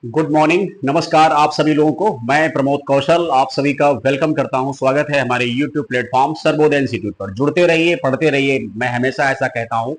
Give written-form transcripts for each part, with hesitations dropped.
Good morning, नमस्कार आप सभी लोगों को। मैं प्रमोद कौशल आप सभी का वेलकम करता हूं। स्वागत है हमारे यूट्यूब प्लेटफॉर्म सर्वोदय इंस्टीट्यूट पर। जुड़ते रहिए, पढ़ते रहिए। मैं हमेशा ऐसा कहता हूं।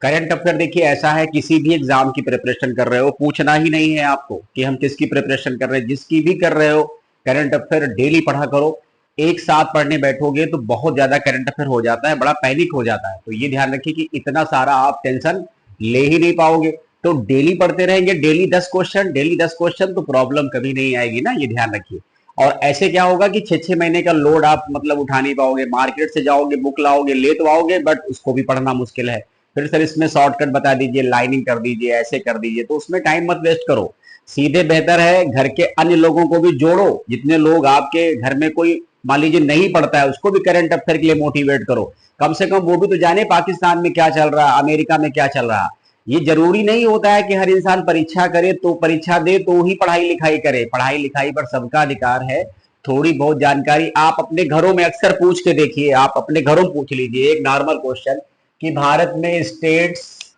करंट अफेयर देखिए ऐसा है, किसी भी एग्जाम की प्रिपरेशन कर रहे हो, पूछना ही नहीं है आपको कि हम किसकी प्रिपरेशन कर रहे हैं। जिसकी भी कर रहे हो, करंट अफेयर डेली पढ़ा करो। एक साथ पढ़ने बैठोगे तो बहुत ज्यादा करंट अफेयर हो जाता है, बड़ा पैनिक हो जाता है। तो ये ध्यान रखिए कि इतना सारा आप टेंशन ले ही नहीं पाओगे। तो डेली पढ़ते रहेंगे, डेली 10 क्वेश्चन, डेली 10 क्वेश्चन, तो प्रॉब्लम कभी नहीं आएगी ना, ये ध्यान रखिए। और ऐसे क्या होगा कि 6-6 महीने का लोड आप मतलब उठा नहीं पाओगे। मार्केट से जाओगे, बुक लाओगे, ले तो आओगे, बट उसको भी पढ़ना मुश्किल है। फिर सर इसमें शॉर्टकट बता दीजिए, लाइनिंग कर दीजिए, ऐसे कर दीजिए, तो उसमें टाइम मत वेस्ट करो। सीधे बेहतर है घर के अन्य लोगों को भी जोड़ो। जितने लोग आपके घर में कोई मान लीजिए नहीं पढ़ता है, उसको भी करंट अफेयर के लिए मोटिवेट करो। कम से कम वो भी तो जाने पाकिस्तान में क्या चल रहा है, अमेरिका में क्या चल रहा है। ये जरूरी नहीं होता है कि हर इंसान परीक्षा करे तो परीक्षा दे तो ही पढ़ाई लिखाई करे। पढ़ाई लिखाई पर सबका अधिकार है। थोड़ी बहुत जानकारी आप अपने घरों में अक्सर पूछ के देखिए, आप अपने घरों में पूछ लीजिए एक नॉर्मल क्वेश्चन कि भारत में स्टेट्स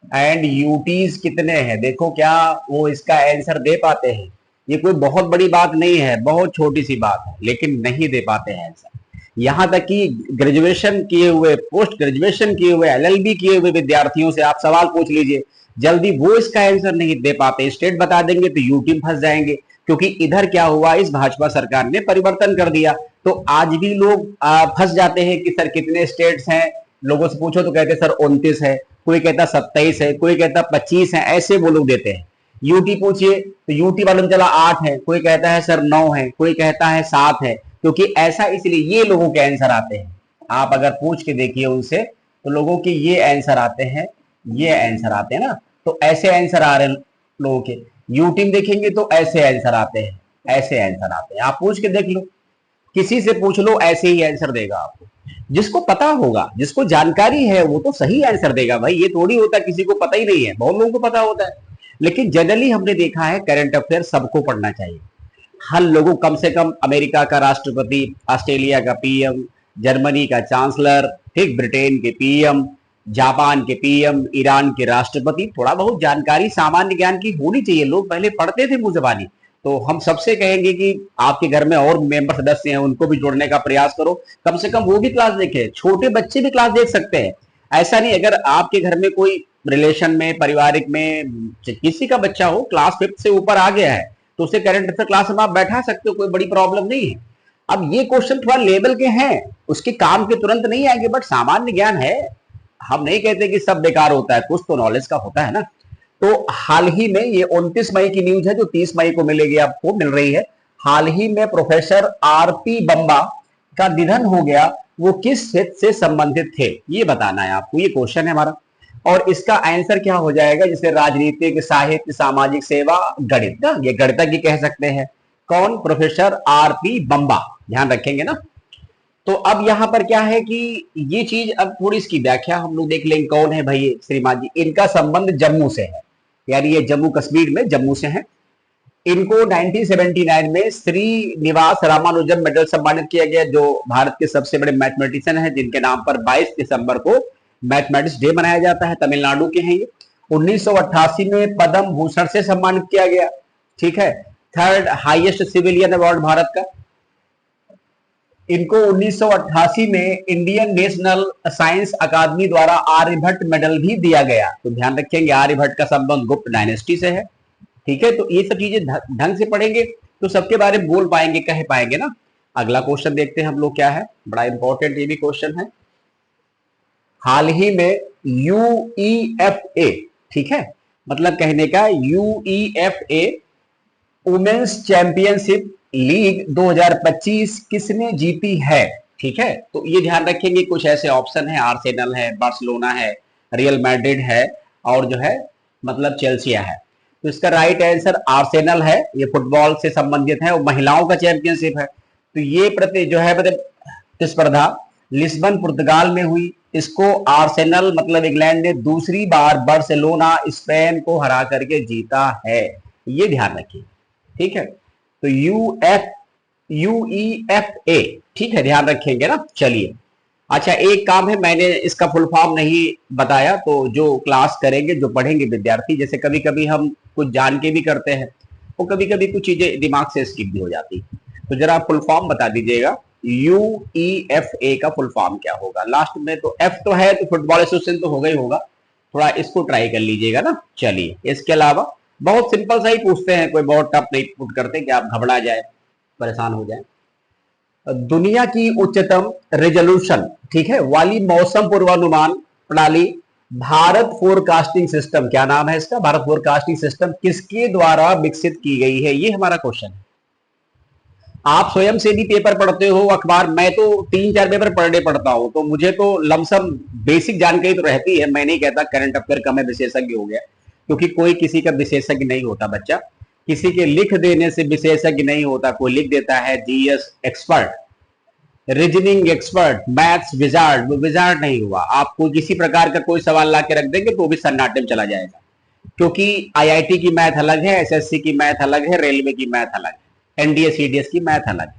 एंड यूटीज कितने हैं। देखो क्या वो इसका आंसर दे पाते हैं। ये कोई बहुत बड़ी बात नहीं है, बहुत छोटी सी बात है, लेकिन नहीं दे पाते हैं आंसर। यहां तक कि ग्रेजुएशन किए हुए, पोस्ट ग्रेजुएशन किए हुए, एलएलबी किए हुए विद्यार्थियों से आप सवाल पूछ लीजिए, जल्दी वो इसका आंसर नहीं दे पाते। स्टेट बता देंगे तो यूटी फंस जाएंगे। क्योंकि इधर क्या हुआ, इस भाजपा सरकार ने परिवर्तन कर दिया। तो आज भी लोग फंस जाते हैं कि सर कितने स्टेट्स हैं। लोगों से पूछो तो कहते सर 29 है, कोई कहता 27 है, कोई कहता 25 है, ऐसे वो लोग देते हैं। यूटी पूछिए तो यूटी वालों में चला 8 है, कोई कहता है सर 9 है, कोई कहता है 7 है। क्योंकि ऐसा इसलिए ये लोगों के आंसर आते हैं। आप अगर पूछ के देखिए उनसे तो लोगों के ये आंसर आते हैं, ये आंसर आते हैं ना। तो ऐसे आंसर आ रहे हैं लोगों के। यूटी में देखेंगे तो ऐसे आंसर आते हैं, ऐसे आंसर आते हैं। आप पूछ के देख लो, किसी से पूछ लो, ऐसे ही आंसर देगा आपको। जिसको पता होगा, जिसको जानकारी है, वो तो सही आंसर देगा भाई। ये थोड़ी होता किसी को पता ही नहीं है, बहुत लोगों को पता होता है। लेकिन जनरली हमने देखा है करंट अफेयर सबको पढ़ना चाहिए। हर लोगों, कम से कम अमेरिका का राष्ट्रपति, ऑस्ट्रेलिया का पीएम, जर्मनी का चांसलर, ठीक, ब्रिटेन के पीएम, जापान के पीएम, ईरान के राष्ट्रपति, थोड़ा बहुत जानकारी सामान्य ज्ञान की होनी चाहिए। लोग पहले पढ़ते थे मुंह जबानी। तो हम सबसे कहेंगे कि आपके घर में और मेंबर सदस्य हैं, उनको भी जोड़ने का प्रयास करो। कम से कम वो भी क्लास देखें, छोटे बच्चे भी क्लास देख सकते हैं। ऐसा नहीं, अगर आपके घर में कोई रिलेशन में, पारिवारिक में किसी का बच्चा हो, क्लास 5th से ऊपर आ गया है, तो उसे करंट अफेयर क्लास में आप बैठा सकते हो, कोई बड़ी प्रॉब्लम नहीं है। अब ये क्वेश्चन थोड़ा लेवल के हैं, उसके काम के तुरंत नहीं आएंगे, बट सामान्य ज्ञान है। हम नहीं कहते कि सब बेकार होता है, कुछ तो नॉलेज का होता है ना। तो हाल ही में ये 29 मई की न्यूज है, जो 30 मई को मिलेगी, आपको मिल रही है। हाल ही में प्रोफेसर आरपी बम्बा का निधन हो गया। वो किस क्षेत्र से संबंधित थे, ये बताना है आपको। ये क्वेश्चन है हमारा। और इसका आंसर क्या हो जाएगा, जैसे राजनीतिक, साहित्य, सामाजिक सेवा, गणित ना, ये गणितज्ञ कह सकते हैं। कौन? प्रोफेसर आरपी बम्बा। ध्यान रखेंगे ना। तो अब यहां पर क्या है कि ये चीज, अब थोड़ी इसकी व्याख्या हम लोग देख लेंगे। कौन है भाई श्रीमान जी? इनका संबंध जम्मू से है, यानी ये जम्मू कश्मीर में, जम्मू से है। इनको 1979 में श्रीनिवास रामानुजन मेडल सम्मानित किया गया, जो भारत के सबसे बड़े मैथमेटिशियन हैं, जिनके नाम पर 22 दिसंबर को मैथमेटिक्स डे मनाया जाता है। तमिलनाडु के हैं ये। 1988 में पद्म भूषण से सम्मानित किया गया। ठीक है, third highest civilian award Bharat का। इनको 1988 में इंडियन नेशनल साइंस अकादमी द्वारा आर्यभट्ट मेडल भी दिया गया। तो ध्यान रखेंगे, आर्यभट्ट का संबंध गुप्त डायनेस्टी से है। ठीक है, तो ये सब चीजें ढंग से पढ़ेंगे तो सबके बारे में बोल पाएंगे, कह पाएंगे ना। अगला क्वेश्चन देखते हैं हम लोग, क्या है, बड़ा इंपॉर्टेंट ये भी क्वेश्चन है। हाल ही में यूईएफए, ठीक है, मतलब कहने का यूईएफए वुमेन्स चैंपियनशिप लीग 2025 किसने जीती है? ठीक है, तो ये ध्यान रखेंगे। कुछ ऐसे ऑप्शन है, आर्सेनल है, बार्सिलोना है, रियल मैड्रिड है, और जो है मतलब चेल्सिया है। तो इसका राइट आंसर आर्सेनल है। ये फुटबॉल से संबंधित है और महिलाओं का चैंपियनशिप है। तो ये प्रति जो है मतलब प्रतिस्पर्धा लिस्बन पुर्तगाल में हुई। इसको आर्सेनल मतलब इंग्लैंड ने दूसरी बार बार्सिलोना स्पेन को हरा करके जीता है। ये ध्यान रखिए। ठीक है, तो यूईएफए, ठीक है, ध्यान रखेंगे ना। चलिए, अच्छा, एक काम है, मैंने इसका फुल फॉर्म नहीं बताया, तो जो क्लास करेंगे, जो पढ़ेंगे विद्यार्थी, जैसे कभी कभी हम कुछ जान के भी करते हैं, वो कभी कभी कुछ चीजें दिमाग से स्किप भी हो जाती, तो जरा फुल फॉर्म बता दीजिएगा। UEFA का फुल फॉर्म क्या होगा? लास्ट में तो एफ तो है, तो फुटबॉल एसोसिएशन तो होगा ही होगा, थोड़ा इसको ट्राई कर लीजिएगा ना। चलिए, इसके अलावा बहुत सिंपल सा ही पूछते हैं, कोई बहुत टफ नहीं पुट करते कि आप घबरा जाए, परेशान हो जाए। दुनिया की उच्चतम रेजोल्यूशन, ठीक है, वाली मौसम पूर्वानुमान प्रणाली भारत फोरकास्टिंग सिस्टम, क्या नाम है इसका? भारत फोरकास्टिंग सिस्टम किसके द्वारा विकसित की गई है, ये हमारा क्वेश्चन है। आप स्वयं से भी पेपर पढ़ते हो, अखबार, मैं तो 3-4 पेपर पर डे पढ़ता हूं, तो मुझे तो लमसम बेसिक जानकारी तो रहती है। मैं नहीं कहता करंट अफेयर का मैं विशेषज्ञ हो गया, क्योंकि कोई किसी का विशेषज्ञ नहीं होता बच्चा, किसी के लिख देने से विशेषज्ञ नहीं होता। कोई लिख देता है GS expert, reasoning expert, maths wizard, वो विजार्ड नहीं हुआ। आपको किसी प्रकार का कोई सवाल ला के रख देंगे तो भी सन्नाटे में चला जाएगा, क्योंकि आईआईटी की मैथ अलग है, एसएससी की मैथ अलग है, रेलवे की मैथ अलग है, एनडीए सीडीएस की मैथ अलग है।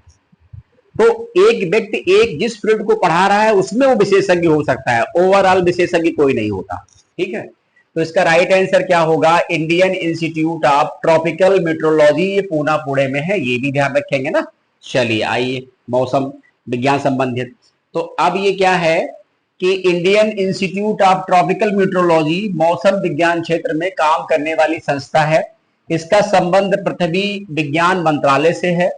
तो एक व्यक्ति एक जिस फील्ड को पढ़ा रहा है उसमें वो विशेषज्ञ हो सकता है, ओवरऑल विशेषज्ञ कोई नहीं होता। ठीक है, तो इसका राइट आंसर क्या होगा? Indian institute of tropical metrology, ये पूना पुणे में है, ये भी ध्यान रखेंगे ना। चलिए आइए, मौसम विज्ञान संबंधित, तो अब ये क्या है कि Indian institute of tropical metrology मौसम विज्ञान क्षेत्र में काम करने वाली संस्था है। इसका संबंध पृथ्वी विज्ञान मंत्रालय से है।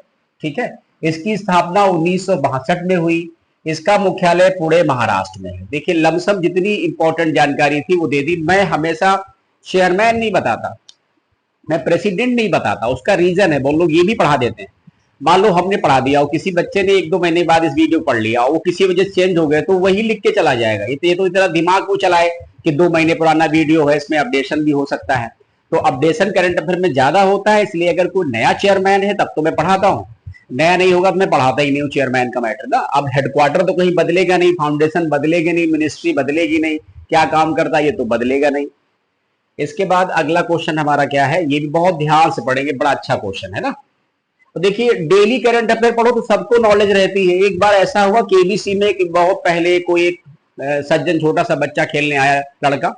ठीक है, इसकी स्थापना 1962 में हुई। इसका मुख्यालय पुणे महाराष्ट्र में है। देखिए, लमसम जितनी इंपॉर्टेंट जानकारी थी वो दे दी। मैं हमेशा चेयरमैन नहीं बताता, मैं प्रेसिडेंट नहीं बताता, उसका रीजन है, बहुत लोग ये भी पढ़ा देते हैं। मान लो हमने पढ़ा दिया और किसी बच्चे ने 1-2 महीने बाद इस वीडियो पढ़ लिया, वो किसी वजह से चेंज हो गए, तो वही लिख के चला जाएगा। ये तो इतना दिमाग को चलाए कि 2 महीने पुराना वीडियो है, इसमें अपडेशन भी हो सकता है। तो अपडेशन करंट अफेयर में ज्यादा होता है, इसलिए अगर कोई नया चेयरमैन है तब तो मैं पढ़ाता हूँ, नया नहीं होगा तो मैं पढ़ाता ही नहीं हूँ। चेयरमैन का मैटर ना, अब हेडक्वार्टर तो कहीं बदलेगा नहीं, फाउंडेशन बदलेगी नहीं, मिनिस्ट्री बदलेगी नहीं, क्या काम करता है ये तो बदलेगा नहीं। इसके बाद अगला क्वेश्चन हमारा क्या है, ये भी बहुत ध्यान से पढ़ेंगे, बड़ा अच्छा क्वेश्चन है ना। तो देखिए, डेली करंट अफेयर पढ़ो तो सबको नॉलेज रहती है। एक बार ऐसा हुआ केबीसी में कि बहुत पहले कोई एक सज्जन छोटा सा बच्चा खेलने आया, लड़का,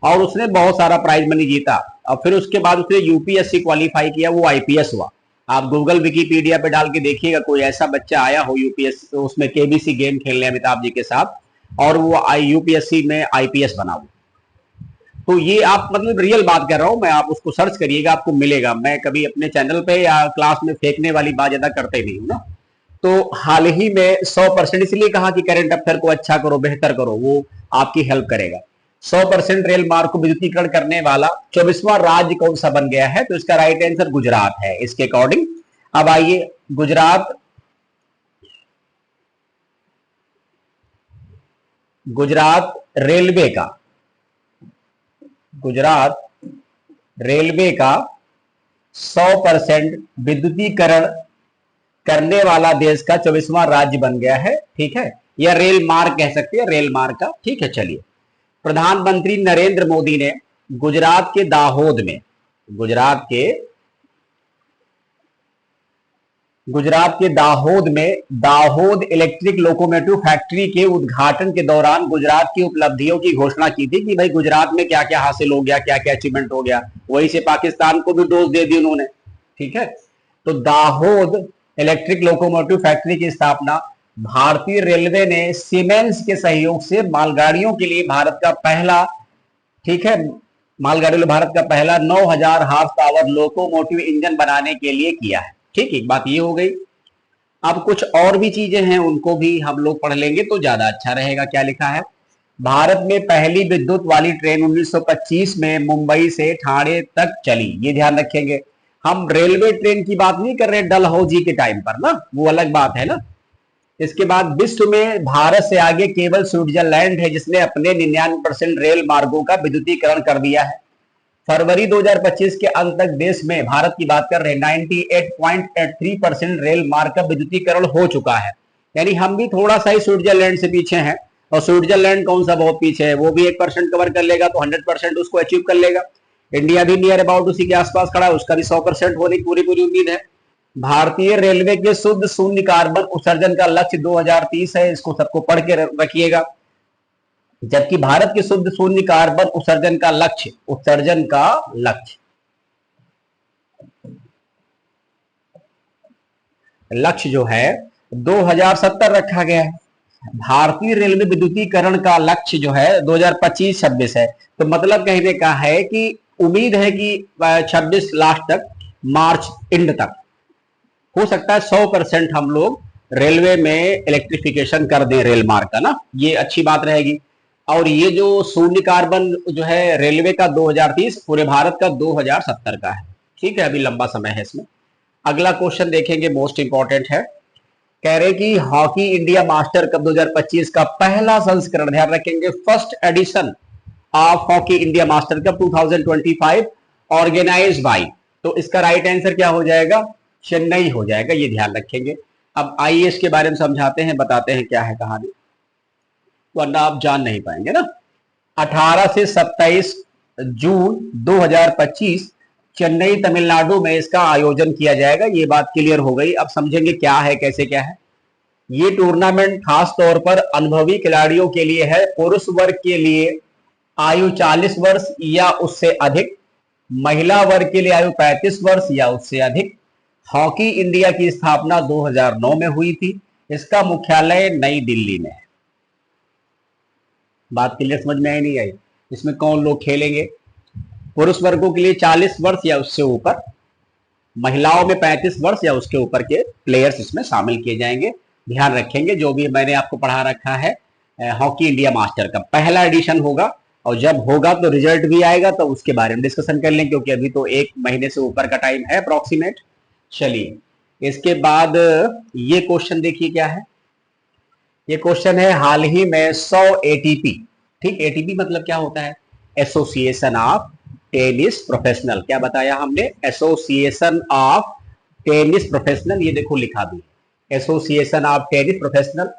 और उसने बहुत सारा प्राइज मनी जीता, और फिर उसके बाद उसने यूपीएससी क्वालिफाई किया, वो आईपीएस हुआ। आप गूगल विकीपीडिया पे डाल के देखिएगा, कोई ऐसा बच्चा आया हो यूपीएस, उसमें केबीसी गेम खेलने अमिताभ जी के साथ, और वो यूपीएससी में आईपीएस बना हुआ। तो ये आप, मतलब रियल बात कर रहा हूं मैं, आप उसको सर्च करिएगा, आपको मिलेगा। मैं कभी अपने चैनल पे या क्लास में फेंकने वाली बात ज्यादा करते नहीं हूं ना। तो हाल ही में 100%, इसलिए कहा कि करंट अफेयर को अच्छा करो, बेहतर करो, वो आपकी हेल्प करेगा। 100% रेल मार्ग को विद्युतीकरण करने वाला 24वां राज्य कौन सा बन गया है? तो इसका राइट आंसर गुजरात है इसके अकॉर्डिंग। अब आइए, गुजरात रेलवे का, गुजरात रेलवे का 100% विद्युतीकरण करने वाला देश का 24वां राज्य बन गया है। ठीक है, या रेल मार्ग कह सकते हैं, रेल मार्ग का। ठीक है, चलिए, प्रधानमंत्री नरेंद्र मोदी ने गुजरात के दाहोद में, गुजरात के दाहोद में दाहोद इलेक्ट्रिक लोकोमोटिव फैक्ट्री के उद्घाटन के दौरान गुजरात की उपलब्धियों की घोषणा की थी कि भाई गुजरात में क्या क्या हासिल हो गया, क्या क्या अचीवमेंट हो गया। वहीं से पाकिस्तान को भी डोज दे दी उन्होंने। ठीक है, तो दाहोद इलेक्ट्रिक लोकोमोटिव फैक्ट्री की स्थापना भारतीय रेलवे ने सीमेंस के सहयोग से मालगाड़ियों के लिए भारत का पहला, ठीक है, मालगाड़ी में भारत का पहला 9000 हार्स पावर लोकोमोटिव इंजन बनाने के लिए किया है। ठीक, एक बात ये हो गई। अब कुछ और भी चीजें हैं, उनको भी हम लोग पढ़ लेंगे तो ज्यादा अच्छा रहेगा। क्या लिखा है? भारत में पहली विद्युत वाली ट्रेन 1925 में मुंबई से ठाणे तक चली। ये ध्यान रखेंगे, हम रेलवे ट्रेन की बात नहीं कर रहे डलहौजी के टाइम पर ना, वो अलग बात है ना। इसके बाद विश्व में भारत से आगे केवल स्विट्जरलैंड है जिसने अपने 99% रेल मार्गों का विद्युतीकरण कर दिया है। फरवरी 2025 के अंत तक देश में, भारत की बात कर रहे हैं, 98.83% रेल मार्ग का विद्युतीकरण हो चुका है। यानी हम भी थोड़ा सा ही स्विट्जरलैंड से पीछे हैं, और स्विट्जरलैंड कौन सा बहुत पीछे है, वो भी 1% कवर कर लेगा तो 100% उसको अचीव कर लेगा। इंडिया भी नियर अबाउट उसी के आसपास खड़ा है, उसका भी 100% होने की पूरी पूरी उम्मीद है। भारतीय रेलवे के शुद्ध शून्य कार्बन उत्सर्जन का लक्ष्य 2030 है, इसको सबको पढ़ के रखिएगा। जबकि भारत के शुद्ध शून्य कार्बन लक्ष्य जो है 2070 रखा गया है। भारतीय रेलवे विद्युतीकरण का लक्ष्य जो है 2025-26 है। तो मतलब कहने का है कि उम्मीद है कि 26 लास्ट तक, मार्च एंड तक हो सकता है 100% हम लोग रेलवे में इलेक्ट्रिफिकेशन कर दें रेल मार्ग का ना, ये अच्छी बात रहेगी। और ये जो शून्य कार्बन जो है रेलवे का 2030, पूरे भारत का 2070 का है। ठीक है, अभी लंबा समय है इसमें। अगला क्वेश्चन देखेंगे, मोस्ट इंपॉर्टेंट है। कह रहे कि हॉकी इंडिया मास्टर कप 2025 का पहला संस्करण, ध्यान रखेंगे, first edition of hockey India master cup 2025 organise by, तो इसका राइट आंसर क्या हो जाएगा? चेन्नई हो जाएगा, ये ध्यान रखेंगे। अब आइए इसके बारे में समझाते हैं, बताते हैं क्या है कहानी, वरना आप जान नहीं पाएंगे ना। 18 से 27 जून 2025 चेन्नई तमिलनाडु में इसका आयोजन किया जाएगा। ये बात क्लियर हो गई। अब समझेंगे क्या है, कैसे क्या है। ये टूर्नामेंट खास तौर पर अनुभवी खिलाड़ियों के लिए है। पुरुष वर्ग के लिए आयु 40 वर्ष या उससे अधिक, महिला वर्ग के लिए आयु 35 वर्ष या उससे अधिक। हॉकी इंडिया की स्थापना 2009 में हुई थी। इसका मुख्यालय नई दिल्ली में है। बात क्लियर समझ में आई नहीं आई? इसमें कौन लोग खेलेंगे? पुरुष वर्गों के लिए 40 वर्ष या उससे ऊपर, महिलाओं में 35 वर्ष या उसके ऊपर के प्लेयर्स इसमें शामिल किए जाएंगे। ध्यान रखेंगे, जो भी मैंने आपको पढ़ा रखा है, हॉकी इंडिया मास्टर का पहला एडिशन होगा, और जब होगा तो रिजल्ट भी आएगा, तो उसके बारे में डिस्कशन कर लें, क्योंकि अभी तो 1 महीने से ऊपर का टाइम है अप्रोक्सीमेट। चलिए, इसके बाद ये क्वेश्चन देखिए क्या है। ये क्वेश्चन है, हाल ही में 100 एटीपी, ठीक, एटीपी मतलब क्या होता है? Association of tennis professional. क्या बताया हमने? एसोसिएशन ऑफ टेनिस प्रोफेशनल, ये देखो लिखा भी, association of tennis professional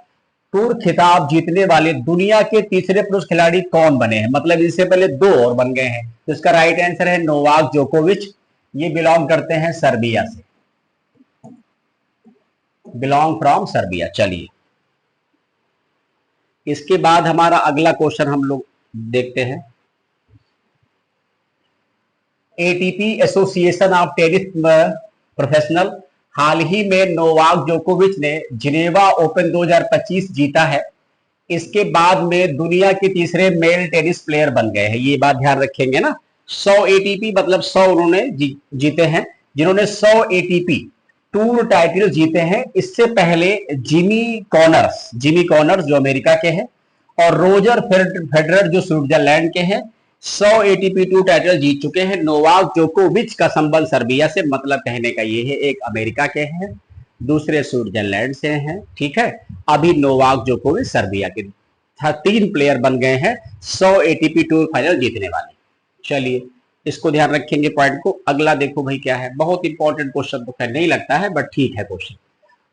tour खिताब जीतने वाले दुनिया के तीसरे पुरुष खिलाड़ी कौन बने हैं? मतलब इससे पहले 2 और बन गए हैं। तो इसका राइट आंसर है नोवाक जोकोविच। ये बिलोंग करते हैं सर्बिया से, बिलोंग फ्रॉम सर्बिया। चलिए, इसके बाद हमारा अगला क्वेश्चन हम लोग देखते हैं। ATP association of tennis professional, हाल ही में नोवाक जोकोविच ने जिनेवा ओपन 2025 जीता है। इसके बाद में दुनिया के तीसरे मेल टेनिस प्लेयर बन गए हैं। ये बात ध्यान रखेंगे ना। 100 एटीपी मतलब 100 उन्होंने जीते हैं, जिन्होंने 100 एटीपी टूर टाइटल जीते हैं। इससे पहले जिमी कॉनर्स जो अमेरिका के हैं, और रोजर फेडरर जो स्विट्जरलैंड के हैं, 100 एटीपी टूर टाइटल जीत चुके हैं। नोवाक जोकोविच का संबंध सर्बिया से, मतलब कहने का ये है, एक अमेरिका के हैं, दूसरे स्विट्जरलैंड से हैं। ठीक है, अभी नोवाक जोकोविच सर्बिया के 3 प्लेयर बन गए हैं 100 एटीपी टूर फाइनल जीतने वाले। चलिए, इसको ध्यान रखेंगे पॉइंट को। अगला देखो भाई क्या है, बहुत इंपॉर्टेंट क्वेश्चन तो खैर नहीं लगता है, बट ठीक है क्वेश्चन।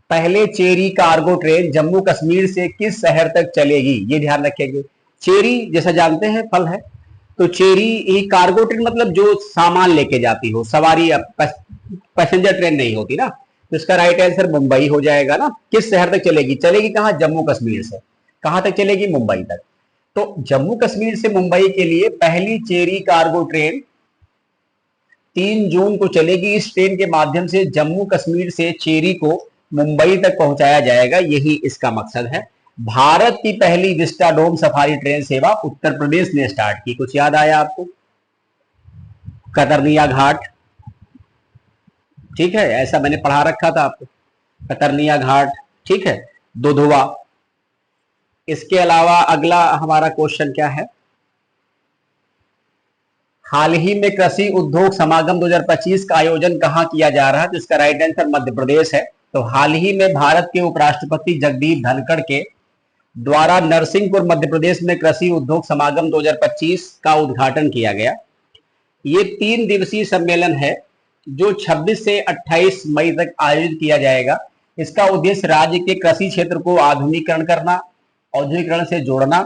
पहले cherry cargo train Jammu Kashmir से किस शहर तक चलेगी? ये ध्यान रखेंगे। चेरी जैसा जानते हैं फल है, तो चेरी ही कार्गो ट्रेन मतलब जो सामान लेके जाती हो, सवारी, पैसेंजर ट्रेन नहीं होती ना। तो इसका राइट आंसर मुंबई हो जाएगा ना। किस शहर तक चलेगी? चलेगी कहां? जम्मू कश्मीर से। कहां तक चलेगी? मुंबई तक। तो जम्मू कश्मीर से मुंबई के लिए पहली चेरी कार्गो ट्रेन 3 जून को चलेगी। इस ट्रेन के माध्यम से जम्मू कश्मीर से चेरी को मुंबई तक पहुंचाया जाएगा, यही इसका मकसद है। भारत की पहली विस्टाडोम सफारी ट्रेन सेवा उत्तर प्रदेश ने स्टार्ट की। कुछ याद आया आपको? कतरनिया घाट, ठीक है, ऐसा मैंने पढ़ा रखा था आपको, कतरनिया घाट, ठीक है, दुधवा। इसके अलावा अगला हमारा क्वेश्चन क्या है, हाल ही में कृषि उद्योग समागम 2025 का आयोजन कहां किया जा रहा है? तो इसका राइट आंसर मध्य प्रदेश है। तो हाल ही में भारत के उपराष्ट्रपति जगदीप धनखड़ के द्वारा नरसिंहपुर मध्य प्रदेश में कृषि उद्योग समागम 2025 का उद्घाटन किया गया। ये 3 दिवसीय सम्मेलन है जो 26 से 28 मई तक आयोजित किया जाएगा। इसका उद्देश्य राज्य के कृषि क्षेत्र को आधुनिकीकरण करना, औद्योगिकरण से जोड़ना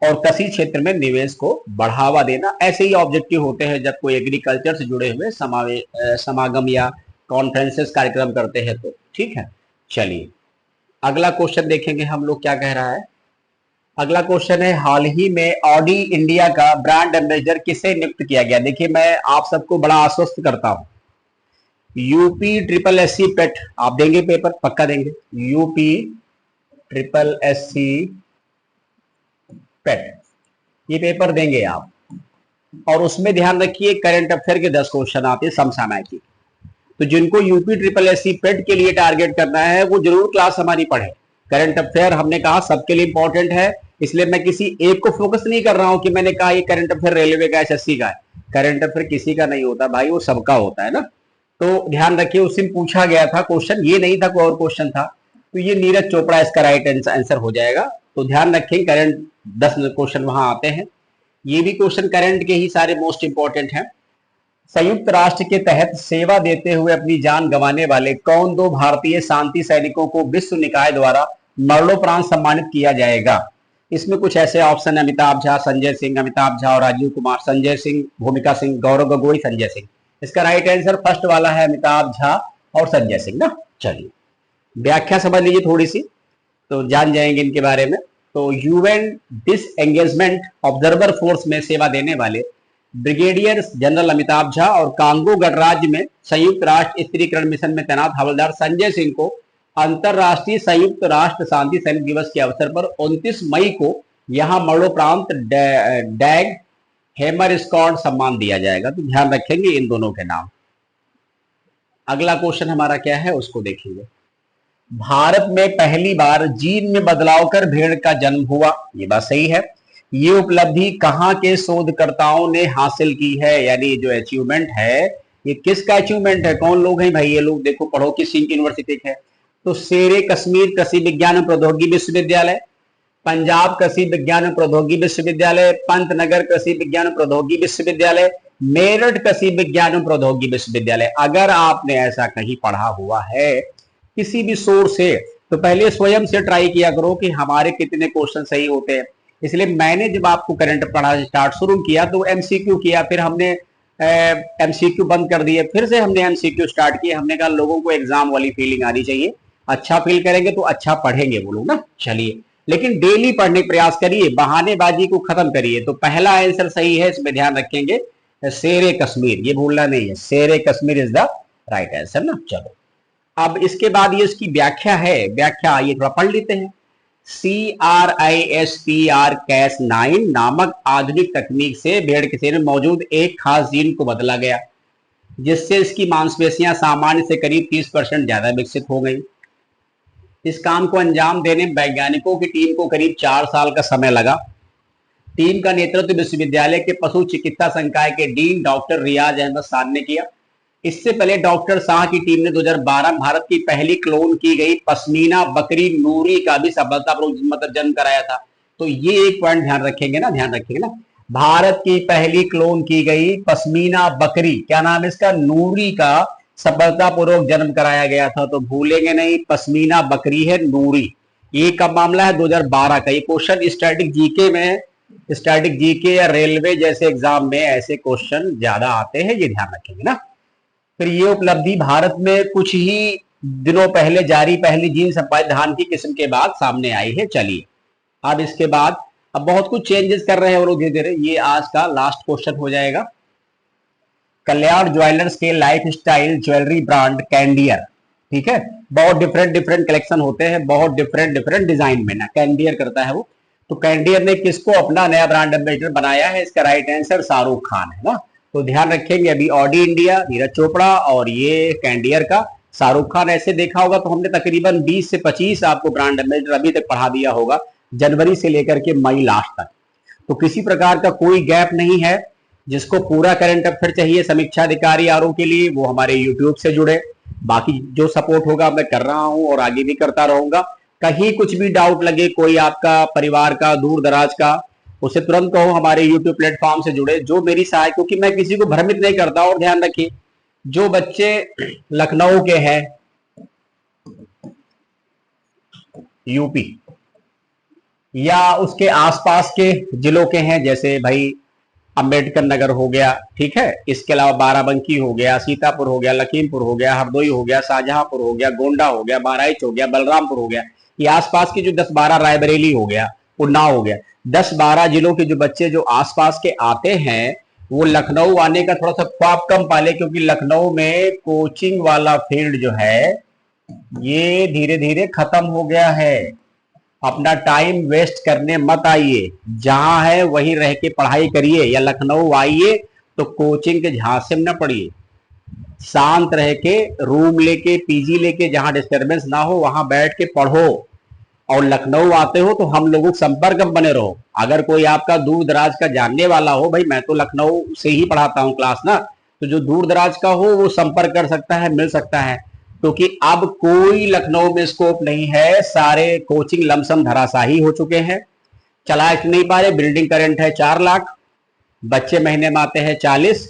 और कृषि क्षेत्र में निवेश को बढ़ावा देना। ऐसे ही ऑब्जेक्टिव होते हैं जब कोई एग्रीकल्चर से जुड़े हुए समागम या कॉन्फ्रेंसेस कार्यक्रम करते हैं तो ठीक है। चलिए अगला क्वेश्चन देखेंगे हम लोग क्या कह रहा है। अगला क्वेश्चन है, हाल ही में ऑडी इंडिया का ब्रांड एम्बेसडर किसे नियुक्त किया गया। देखिए मैं आप सबको बड़ा आश्वस्त करता हूं, यूपी ट्रिपल एस सी पेट आप देंगे, पेपर पक्का देंगे, यूपी ट्रिपल एस सी पेट ये पेपर देंगे आप, और उसमें ध्यान रखिए करंट अफेयर के 10 क्वेश्चन आते हैं समसामयिक। तो जिनको यूपी ट्रिपल एस सी पेट के लिए टारगेट करना है वो जरूर क्लास हमारी पढ़े। करंट अफेयर हमने कहा सबके लिए इंपॉर्टेंट है, इसलिए मैं किसी एक को फोकस नहीं कर रहा हूं कि मैंने कहा ये करंट अफेयर रेलवे का एसएससी का है। करंट अफेयर किसी का नहीं होता भाई, वो सबका होता है ना। तो ध्यान रखिए उस दिन पूछा गया था क्वेश्चन, ये नहीं था कोई और क्वेश्चन था, तो ये नीरज चोपड़ा इसका राइट आंसर हो जाएगा। तो ध्यान रखें करंट 10 क्वेश्चन वहां आते हैं, ये भी क्वेश्चन करंट के ही सारे मोस्ट इंपॉर्टेंट हैं। संयुक्त राष्ट्र के तहत सेवा देते हुए अपनी जान गंवाने वाले कौन दो भारतीय शांति सैनिकों को विश्व निकाय द्वारा मरणोपरांत सम्मानित किया जाएगा। इसमें कुछ ऐसे ऑप्शन है, अमिताभ झा, संजय सिंह, अमिताभ झा और राजीव कुमार, संजय सिंह, भूमिका सिंह, गौरव गगोई, संजय सिंह। इसका राइट आंसर फर्स्ट वाला है, अमिताभ झा और संजय सिंह ना। चलिए व्याख्या समझ लीजिए थोड़ी सी तो जान जाएंगे इनके बारे में। तो यूएन डिसएंगेजमेंट ऑब्जर्वर फोर्स में सेवा देने वाले ब्रिगेडियर जनरल अमिताभ झा और कांगो गणराज्य में संयुक्त राष्ट्र स्थिरीकरण मिशन में तैनात हवलदार संजय सिंह को अंतरराष्ट्रीय संयुक्त राष्ट्र शांति सैनिक दिवस के अवसर पर 29 मई को यहां मरणोपरांत डैग हेमर स्कॉट सम्मान दिया जाएगा। तो ध्यान रखेंगे इन दोनों के नाम। अगला क्वेश्चन हमारा क्या है उसको देखेंगे। भारत में पहली बार जीन में बदलाव कर भेड़ का जन्म हुआ, ये बात सही है। ये उपलब्धि कहां के शोधकर्ताओं ने हासिल की है, यानी जो अचीवमेंट है ये किसका अचीवमेंट है, कौन लोग हैं भाई ये लोग, देखो पढ़ो किस यूनिवर्सिटी के। तो शेरे कश्मीर कृषि विज्ञान एवं प्रौद्योगिकी विश्वविद्यालय, पंजाब कृषि विज्ञान एवं प्रौद्योगिकी विश्वविद्यालय, पंतनगर कृषि विज्ञान एवं प्रौद्योगिकी विश्वविद्यालय, मेरठ कृषि विज्ञान एवं प्रौद्योगिकी विश्वविद्यालय। अगर आपने ऐसा कहीं पढ़ा हुआ है किसी भी सोर्स से तो पहले स्वयं से ट्राई किया करो कि हमारे कितने क्वेश्चन सही होते हैं। इसलिए मैंने जब आपको करंट पढ़ा स्टार्ट शुरू किया तो एमसीक्यू किया, फिर हमने एमसीक्यू बंद कर दिए, फिर से हमने एमसीक्यू स्टार्ट किया। हमने कहा लोगों को एग्जाम वाली फीलिंग आनी चाहिए, अच्छा फील करेंगे तो अच्छा पढ़ेंगे वो लोग ना। चलिए लेकिन डेली पढ़ने प्रयास करिए, बहानेबाजी को खत्म करिए। तो पहला आंसर सही है, इसमें ध्यान रखेंगे शेरे कश्मीर, ये भूलना नहीं है, शेरे Kashmir is the right answer ना। चलो अब इसके बाद ये इसकी व्याख्या है, व्याख्या ये थोड़ा पढ़ लेते हैं। CRISPR-Cas9 नामक आधुनिक तकनीक से भेड़ के शरीर में मौजूद एक खास जीन को बदला गया, जिससे इसकी मांसपेशियां सामान्य से करीब 30% ज्यादा विकसित हो गई। इस काम को अंजाम देने वैज्ञानिकों की टीम को करीब 4 साल का समय लगा। टीम का नेतृत्व विश्वविद्यालय के पशु चिकित्सा संकाय के डीन डॉक्टर रियाज अहमद शाह ने किया। इससे पहले डॉक्टर शाह की टीम ने 2012 में भारत की पहली क्लोन की गई पश्मीना बकरी नूरी का भी सफलतापूर्वक मतलब जन्म कराया था। तो ये एक पॉइंट ध्यान रखेंगे ना, ध्यान रखेंगे ना, भारत की पहली क्लोन की गई पश्मीना बकरी, क्या नाम है इसका, नूरी का सफलतापूर्वक जन्म कराया गया था। तो भूलेंगे नहीं, पश्मीना बकरी है नूरी। ये कब मामला है, 2012 का। ये क्वेश्चन स्टैटिक जीके में, स्टैटिक जीके या रेलवे जैसे एग्जाम में ऐसे क्वेश्चन ज्यादा आते हैं, ये ध्यान रखेंगे ना। फिर ये उपलब्धि भारत में कुछ ही दिनों पहले जारी पहली जीन संपादित धान की किस्म के बाद सामने आई है। चलिए अब इसके बाद अब बहुत कुछ चेंजेस कर रहे हैं वो लोग धीरे धीरे। ये आज का लास्ट क्वेश्चन हो जाएगा। कल्याण ज्वेलर्स के लाइफ स्टाइल ज्वेलरी ब्रांड कैंडियर, ठीक है, बहुत डिफरेंट डिफरेंट कलेक्शन होते हैं, बहुत डिफरेंट डिफरेंट डिजाइन में ना कैंडियर करता है वो। तो कैंडियर ने किसको अपना नया ब्रांड एम्बेसडर बनाया है, इसका राइट आंसर शाहरुख खान है ना। तो ध्यान रखेंगे अभी ऑडी इंडिया नीरज चोपड़ा और ये कैंडियर का शाहरुख खान। ऐसे देखा होगा तो हमने तकरीबन 20 से 25 आपको ब्रांड एम्बेसडर अभी तक पढ़ा दिया होगा, जनवरी से लेकर के मई लास्ट तक। तो किसी प्रकार का कोई गैप नहीं है। जिसको पूरा करंट अफेयर चाहिए समीक्षा अधिकारी आरओ के लिए वो हमारे यूट्यूब से जुड़े। बाकी जो सपोर्ट होगा मैं कर रहा हूं और आगे भी करता रहूंगा। कहीं कुछ भी डाउट लगे कोई आपका परिवार का दूर दराज का, उसे तुरंत कहो हमारे यूट्यूब प्लेटफॉर्म से जुड़े, जो मेरी सहायता, क्योंकि मैं किसी को भ्रमित नहीं करता। और ध्यान रखिए जो बच्चे लखनऊ के हैं, यूपी या उसके आसपास के जिलों के हैं, जैसे भाई अंबेडकर नगर हो गया, ठीक है। इसके अलावा बाराबंकी हो गया, सीतापुर हो गया, लखीमपुर हो गया, हरदोई हो गया, शाहजहांपुर हो गया, गोंडा हो गया, बहराइच हो गया, बलरामपुर हो गया। ये आसपास की जो 10-12, रायबरेली हो गया, उन्नाव हो गया, 10-12 जिलों के जो बच्चे जो आसपास के आते हैं वो लखनऊ आने का थोड़ा सा ख्वाब कम पाले, क्योंकि लखनऊ में कोचिंग वाला फील्ड जो है ये धीरे धीरे खत्म हो गया है। अपना टाइम वेस्ट करने मत आइए, जहां है वहीं रह के पढ़ाई करिए, या लखनऊ आइए तो कोचिंग के झांसे में न पड़िए। शांत रह के रूम लेके, पीजी लेके, जहां डिस्टरबेंस ना हो वहां बैठ के पढ़ो। और लखनऊ आते हो तो हम लोगों के संपर्क में बने रहो। अगर कोई आपका दूर दराज का जानने वाला हो, भाई मैं तो लखनऊ से ही पढ़ाता हूँ क्लास ना, तो जो दूर दराज का हो वो संपर्क कर सकता है, मिल सकता है। क्योंकि अब कोई लखनऊ में स्कोप नहीं है, सारे कोचिंग लमसम धराशाही हो चुके हैं, चला नहीं पा रहे। बिल्डिंग का रेंट है 4 लाख, बच्चे महीने में आते हैं 40,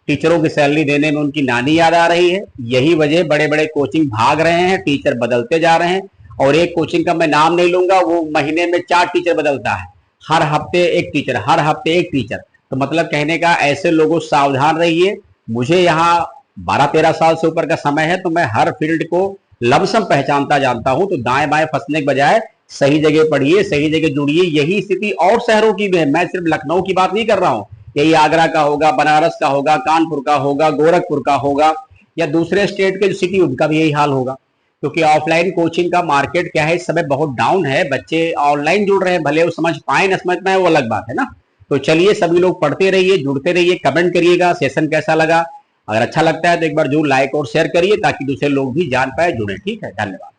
टीचरों की सैलरी देने में उनकी नानी याद आ रही है। यही वजह बड़े बड़े कोचिंग भाग रहे हैं, टीचर बदलते जा रहे हैं। और एक कोचिंग का मैं नाम नहीं लूंगा, वो महीने में 4 टीचर बदलता है, हर हफ्ते एक टीचर, हर हफ्ते एक टीचर। तो मतलब कहने का, ऐसे लोगों सावधान रहिए। मुझे यहाँ 12-13 साल से ऊपर का समय है, तो मैं हर फील्ड को लमसम पहचानता जानता हूं। तो दाएं बाएं फंसने के बजाय सही जगह पढ़िए, सही जगह जुड़िए। यही स्थिति और शहरों की भी है, मैं सिर्फ लखनऊ की बात नहीं कर रहा हूं। यही आगरा का होगा, बनारस का होगा, कानपुर का होगा, गोरखपुर का होगा, या दूसरे स्टेट के जो सिटी, उनका भी यही हाल होगा। क्योंकि ऑफलाइन कोचिंग का मार्केट क्या है, इस समय बहुत डाउन है। बच्चे ऑनलाइन जुड़ रहे हैं, भले वो समझ पाए न समझ पाए वो अलग बात है ना। तो चलिए सभी लोग पढ़ते रहिए, जुड़ते रहिए, कमेंट करिएगा सेशन कैसा लगा। अगर अच्छा लगता है तो एक बार जरूर लाइक और शेयर करिए, ताकि दूसरे लोग भी जान पाए, जुड़े। ठीक है, धन्यवाद।